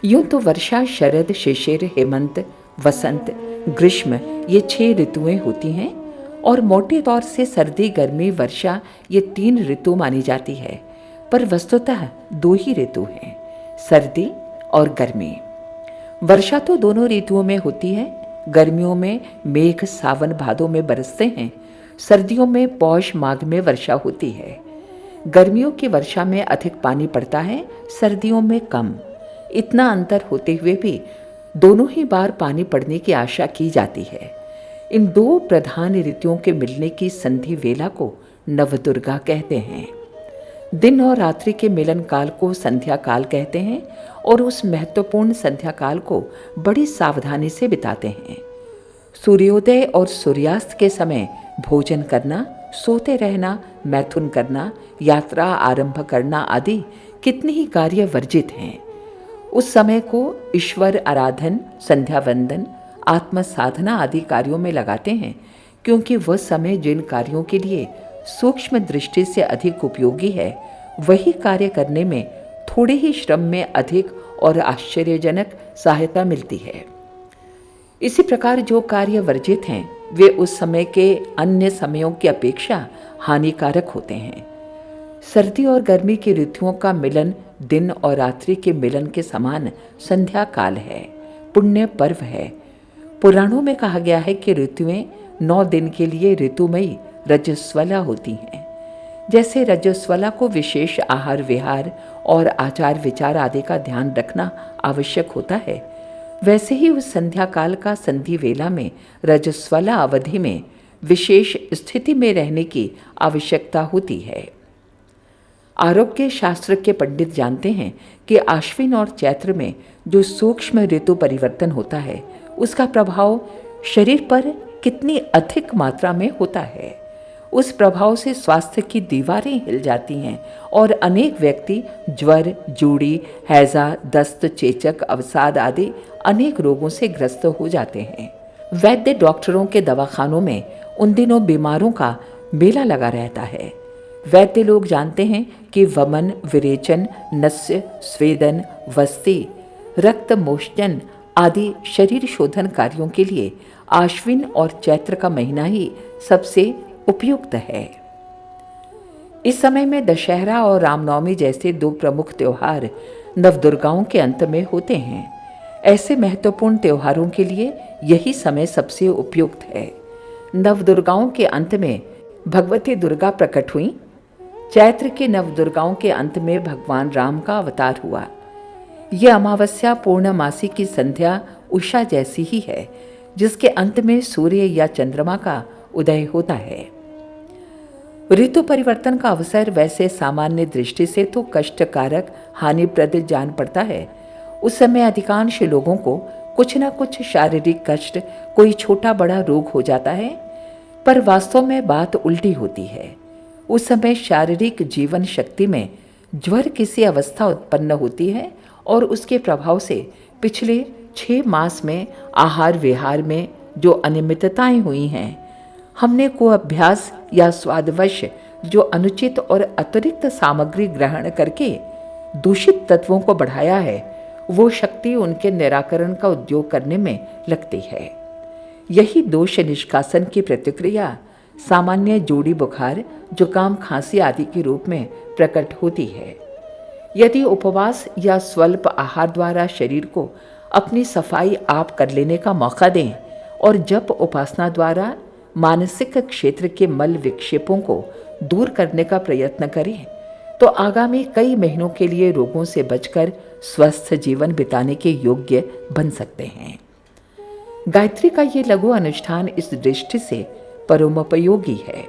यूं तो वर्षा, शरद, शिशिर, हेमंत, वसंत, ग्रीष्म ये 6 ऋतुएं होती हैं और मोटे तौर से सर्दी, गर्मी, वर्षा ये 3 ऋतु मानी जाती है। पर वस्तुतः 2 ही ऋतु हैं, सर्दी और गर्मी। वर्षा तो दोनों ऋतुओं में होती है। गर्मियों में मेघ सावन भादों में बरसते हैं, सर्दियों में पौष माघ में वर्षा होती है। गर्मियों की वर्षा में अधिक पानी पड़ता है, सर्दियों में कम। इतना अंतर होते हुए भी दोनों ही बार पानी पड़ने की आशा की जाती है। इन 2 प्रधान ऋतुओं के मिलने की संधि वेला को नवदुर्गा कहते हैं। दिन और रात्रि के मिलन काल को संध्या काल कहते हैं और उस महत्वपूर्ण संध्या काल को बड़ी सावधानी से बिताते हैं। सूर्योदय और सूर्यास्त के समय भोजन करना, सोते रहना, मैथुन करना, यात्रा आरंभ करना आदि कितने ही कार्य वर्जित हैं। उस समय को ईश्वर आराधन, संध्या वंदन, आत्म साधना आदि कार्यों में लगाते हैं, क्योंकि वह समय जिन कार्यों के लिए सूक्ष्म दृष्टि से अधिक उपयोगी है, वही कार्य करने में थोड़े ही श्रम में अधिक और आश्चर्यजनक सहायता मिलती है। इसी प्रकार जो कार्य वर्जित हैं, वे उस समय के अन्य समयों की अपेक्षा हानिकारक होते हैं। सर्दी और गर्मी की ऋतुओं का मिलन दिन और रात्रि के मिलन के समान संध्या काल है, पुण्य पर्व है। पुराणों में कहा गया है कि ऋतुएं 9 दिन के लिए ऋतुमयी रजस्वला होती हैं। जैसे रजस्वला को विशेष आहार विहार और आचार विचार आदि का ध्यान रखना आवश्यक होता है, वैसे ही उस संध्या काल का संधि वेला में रजस्वला अवधि में विशेष स्थिति में रहने की आवश्यकता होती है। आरोग्य शास्त्र के पंडित जानते हैं कि आश्विन और चैत्र में जो सूक्ष्म ऋतु परिवर्तन होता है, उसका प्रभाव शरीर पर कितनी अधिक मात्रा में होता है। उस प्रभाव से स्वास्थ्य की दीवारें हिल जाती हैं और अनेक व्यक्ति ज्वर, जूड़ी, हैजा, दस्त, चेचक, अवसाद आदि अनेक रोगों से ग्रस्त हो जाते हैं। वैद्य डॉक्टरों के दवाखानों में उन दिनों बीमारों का मेला लगा रहता है। वैद्य लोग जानते हैं कि वमन, विरेचन, नस्य, स्वेदन, वस्ती, रक्त मोषण आदि शरीर शोधन कार्यों के लिए आश्विन और चैत्र का महीना ही सबसे उपयुक्त है। इस समय में दशहरा और रामनवमी जैसे 2 प्रमुख त्योहार नवदुर्गाओं के अंत में होते हैं। ऐसे महत्वपूर्ण त्योहारों के लिए यही समय सबसे उपयुक्त है। नवदुर्गाओं के अंत में भगवती दुर्गा प्रकट हुई। चैत्र के नवदुर्गाओं के अंत में भगवान राम का अवतार हुआ। यह अमावस्या पूर्णमासी की संध्या उषा जैसी ही है, जिसके अंत में सूर्य या चंद्रमा का उदय होता है। ऋतु परिवर्तन का अवसर वैसे सामान्य दृष्टि से तो कष्टकारक, हानिप्रद जान पड़ता है। उस समय अधिकांश लोगों को कुछ न कुछ शारीरिक कष्ट, कोई छोटा बड़ा रोग हो जाता है, पर वास्तव में बात उल्टी होती है। उस समय शारीरिक जीवन शक्ति में ज्वर किसी अवस्था उत्पन्न होती है और उसके प्रभाव से पिछले 6 मास में आहार विहार में जो अनियमितताएं हुई हैं, हमने को अभ्यास या स्वादवश जो अनुचित और अतिरिक्त सामग्री ग्रहण करके दूषित तत्वों को बढ़ाया है, वो शक्ति उनके निराकरण का उद्योग करने में लगती है। यही दोष निष्कासन की प्रतिक्रिया सामान्य जोड़ी बुखार, जुकाम, खांसी आदि के रूप में प्रकट होती है। यदि उपवास या स्वल्प आहार द्वारा शरीर को अपनी सफाई आप कर लेने का मौका दें और जप उपासना द्वारा मानसिक क्षेत्र के मल विक्षेपों को दूर करने का प्रयत्न करें, तो आगामी कई महीनों के लिए रोगों से बचकर स्वस्थ जीवन बिताने के योग्य बन सकते हैं। गायत्री का ये लघु अनुष्ठान इस दृष्टि से परमोपयोगी है।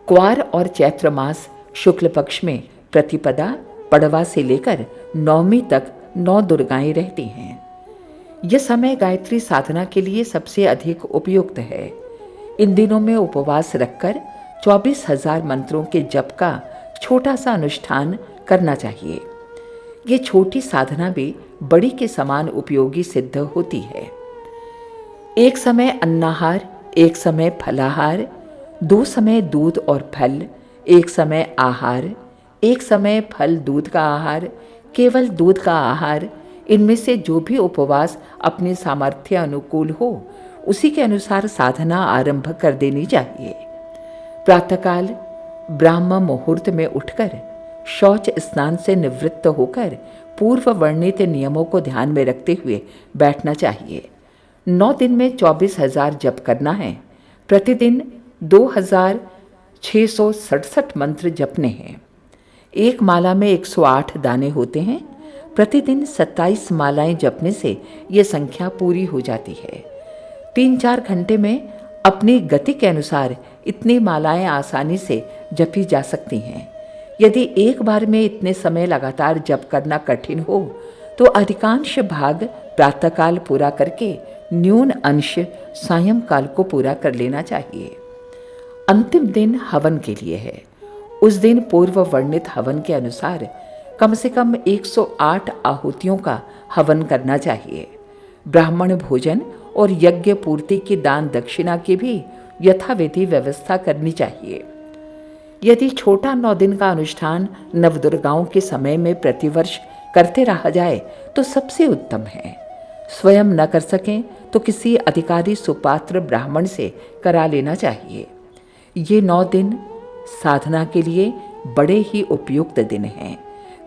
क्वार और चैत्र मास शुक्ल पक्ष में प्रतिपदा, पड़वा से लेकर नवमी तक 9 दुर्गाएं रहती हैं। यह समय गायत्री साधना के लिए सबसे अधिक उपयुक्त है। इन दिनों में उपवास रखकर 24,000 मंत्रों के जप का छोटा सा अनुष्ठान करना चाहिए। ये छोटी साधना भी बड़ी के समान उपयोगी सिद्ध होती है। एक समय अन्नाहार, एक समय फलाहार, 2 समय दूध और फल, एक समय आहार, एक समय फल दूध का आहार, केवल दूध का आहार, इनमें से जो भी उपवास अपने सामर्थ्य अनुकूल हो उसी के अनुसार साधना आरंभ कर देनी चाहिए। प्रातःकाल ब्राह्म मुहूर्त में उठकर शौच स्नान से निवृत्त होकर पूर्व वर्णित नियमों को ध्यान में रखते हुए बैठना चाहिए। 9 दिन में 24,000 जप करना है। प्रतिदिन 2,667 मंत्र जपने हैं। एक माला में 108 दाने होते हैं। प्रतिदिन 27 मालाएं जपने से यह संख्या पूरी हो जाती है। 3-4 घंटे में अपनी गति के अनुसार इतनी मालाएं आसानी से जपी जा सकती हैं। यदि एक बार में इतने समय लगातार जप करना कठिन हो तो अधिकांश भाग प्रातःकाल पूरा करके न्यून अंश सायंकाल को पूरा कर लेना चाहिए। अंतिम दिन हवन के लिए है। उस दिन पूर्व वर्णित हवन के अनुसार कम से कम 108 आहुतियों का हवन करना चाहिए। ब्राह्मण भोजन और यज्ञ पूर्ति की दान दक्षिणा की भी यथाविधि व्यवस्था करनी चाहिए। यदि छोटा 9 दिन का अनुष्ठान नवदुर्गाओं के समय में प्रतिवर्ष करते रहा जाए तो सबसे उत्तम है। स्वयं न कर सकें तो किसी अधिकारी सुपात्र ब्राह्मण से करा लेना चाहिए। ये 9 दिन साधना के लिए बड़े ही उपयुक्त दिन हैं।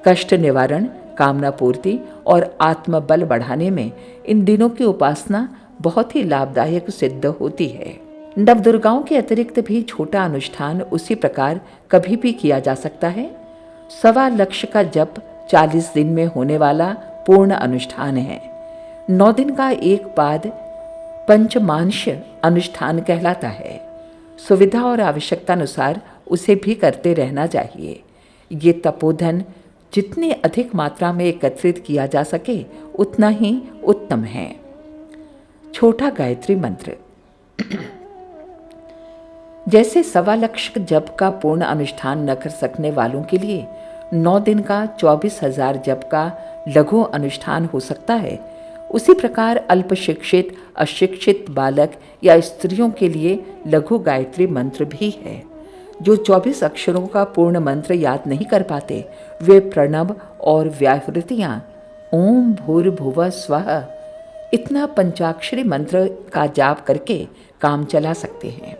कष्ट निवारण, कामना पूर्ति और आत्मबल बढ़ाने में इन दिनों की उपासना बहुत ही लाभदायक सिद्ध होती है। नवदुर्गाओं के अतिरिक्त भी छोटा अनुष्ठान उसी प्रकार कभी भी किया जा सकता है। 1.25 लक्ष का जप 40 दिन में होने वाला पूर्ण अनुष्ठान है। 9 दिन का एक पाद पंचमांश अनुष्ठान कहलाता है। सुविधा और आवश्यकता अनुसार उसे भी करते रहना चाहिए। ये तपोधन जितनी अधिक मात्रा में एकत्रित किया जा सके उतना ही उत्तम है। छोटा गायत्री मंत्र जैसे 1.25 लक्ष जप का पूर्ण अनुष्ठान न कर सकने वालों के लिए 9 दिन का 24,000 जप का लघु अनुष्ठान हो सकता है, उसी प्रकार अल्प शिक्षित, अशिक्षित बालक या स्त्रियों के लिए लघु गायत्री मंत्र भी है। जो 24 अक्षरों का पूर्ण मंत्र याद नहीं कर पाते वे प्रणव और व्याहृतियाँ ओम भूर्भुवः स्वः इतना पंचाक्षरी मंत्र का जाप करके काम चला सकते हैं।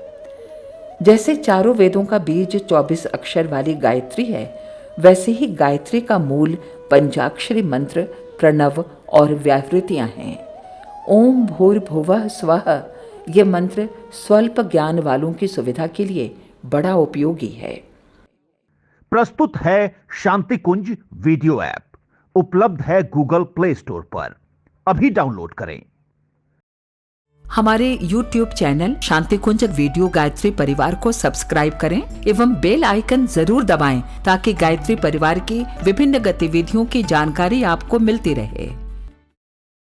जैसे चारों वेदों का बीज 24 अक्षर वाली गायत्री है, वैसे ही गायत्री का मूल पंचाक्षरी मंत्र प्रणव और व्याहृतियाँ हैं। ओम भूर्भुवः स्वः ये मंत्र स्वल्प ज्ञान वालों की सुविधा के लिए बड़ा उपयोगी है। प्रस्तुत है शांति कुंज वीडियो ऐप, उपलब्ध है गूगल प्ले स्टोर पर। अभी डाउनलोड करें। हमारे YouTube चैनल शांति कुंज वीडियो गायत्री परिवार को सब्सक्राइब करें एवं बेल आइकन जरूर दबाएं ताकि गायत्री परिवार की विभिन्न गतिविधियों की जानकारी आपको मिलती रहे।